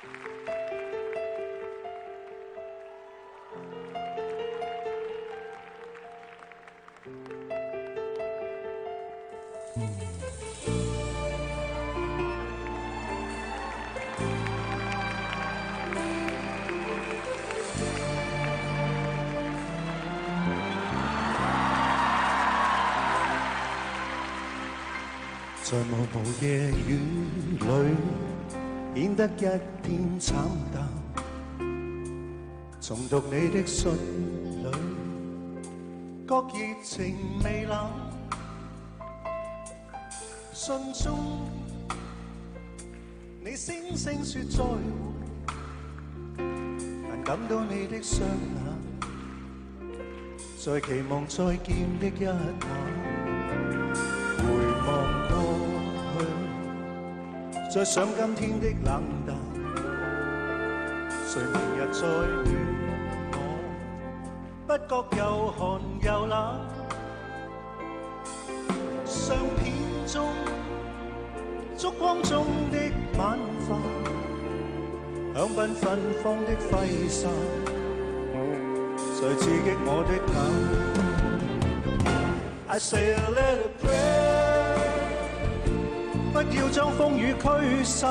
在茫茫夜雨裏，顯得一片慘淡。重讀你的信裏，覺熱情未冷。信中你聲聲說再會，但感到你的雙眼，在期望再見的一晚，回望過去，再想今天的冷淡，誰明日再戀我，不覺又寒又冷。相片中燭光中的晚飯，香檳芬芳的揮灑，在刺激我的眼。I say a little prayer， 不要將風雨驅散。